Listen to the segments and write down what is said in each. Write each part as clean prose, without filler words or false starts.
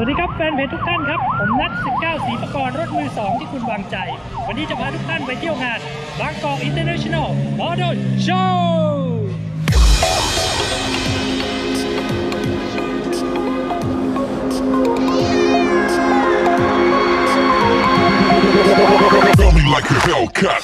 สวัสดีครับแฟนเพจทุกท่านครับผมนัท19ศรีประกรณ์รถมือ2ที่คุณวางใจวันนี้จะพาทุกท่านไปเที่ยวงาน Bangkok International Model Show Feel me like a Hellcat.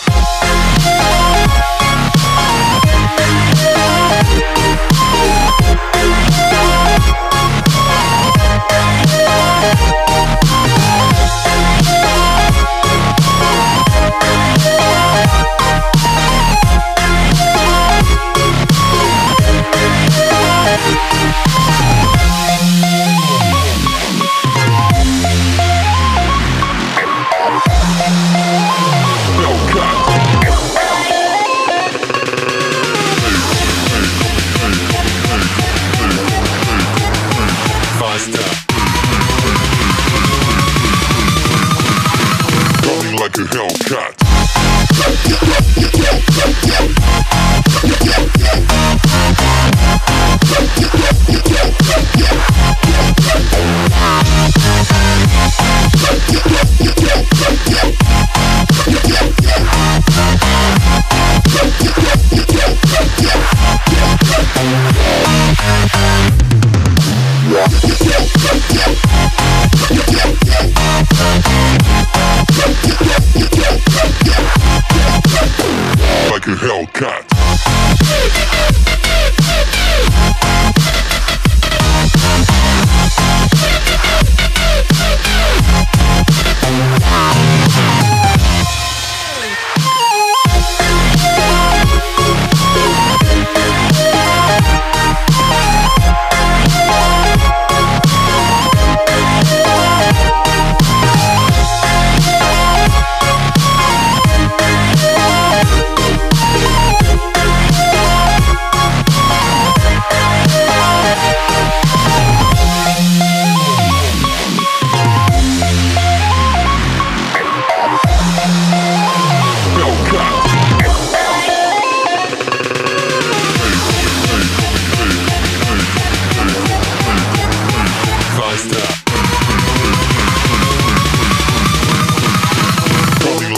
Like a Hellcat. Like a Hellcat.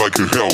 Like a hell.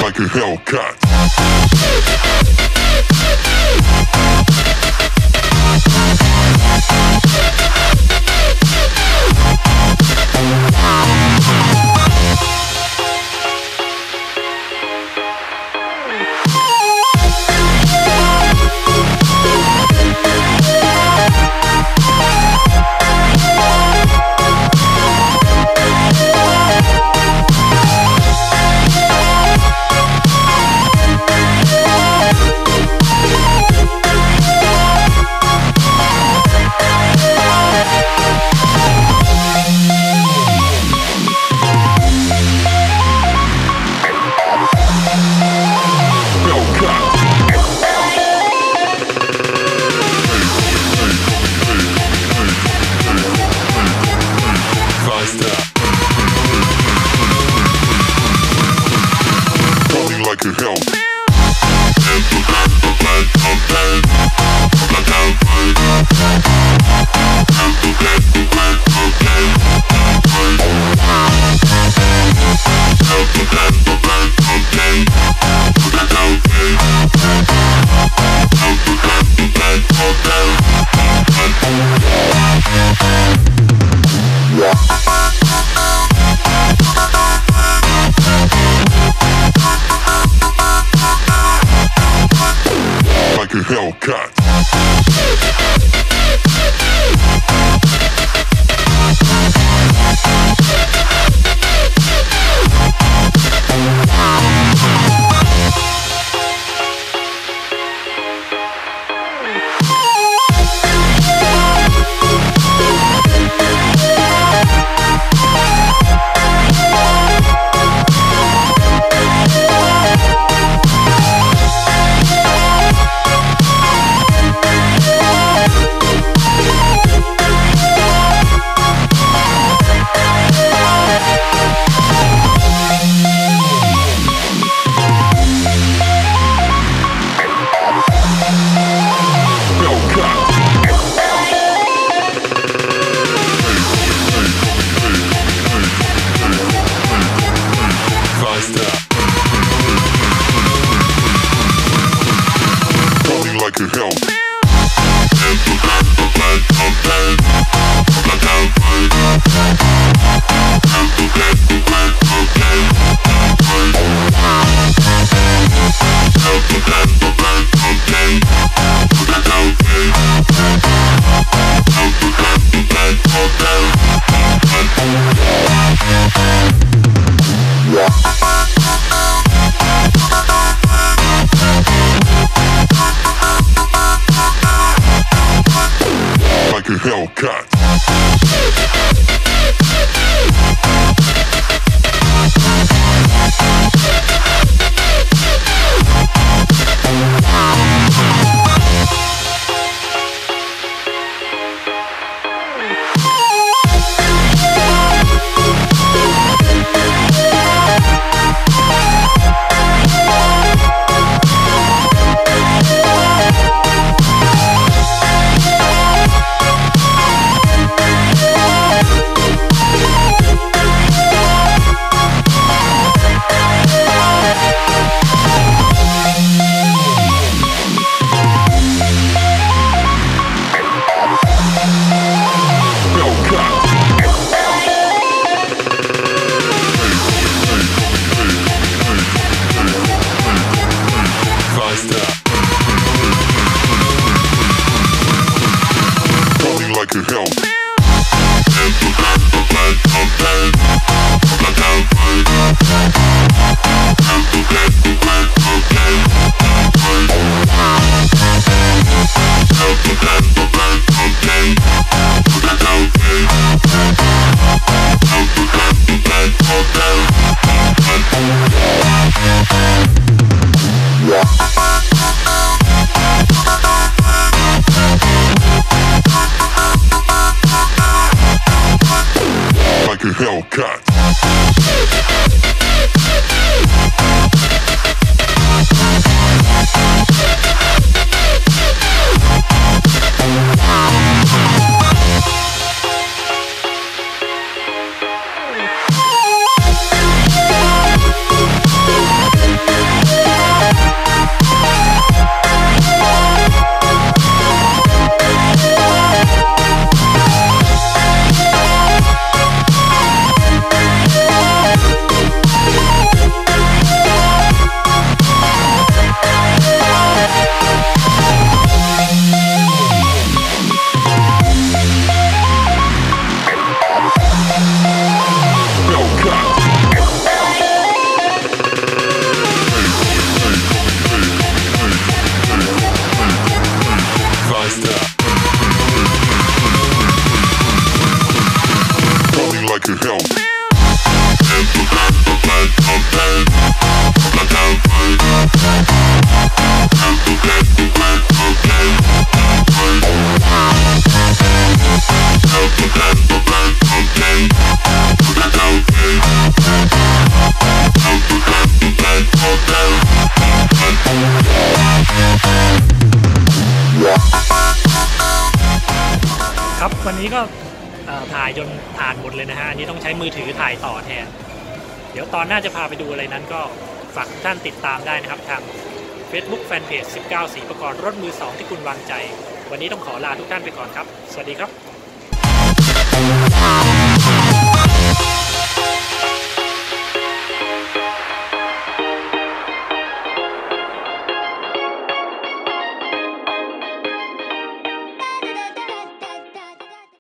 Like a Hellcat. a Hellcat. Like a hell. Like a Hellcat. Like a hell. ครับวันนี้ก็ถ่ายจนผ่านหมดเลยนะฮะอันนี้ต้องใช้มือถือถ่ายต่อแทนเดี๋ยวตอนหน้าจะพาไปดูอะไรนั้นก็ฝากทุกท่านติดตามได้นะครับทาง Facebook Fanpage 19 ศรีประกรณ์รถมือ 2ที่คุณวางใจวันนี้ต้องขอลาทุกท่านไปก่อนครับสวัสดีครับ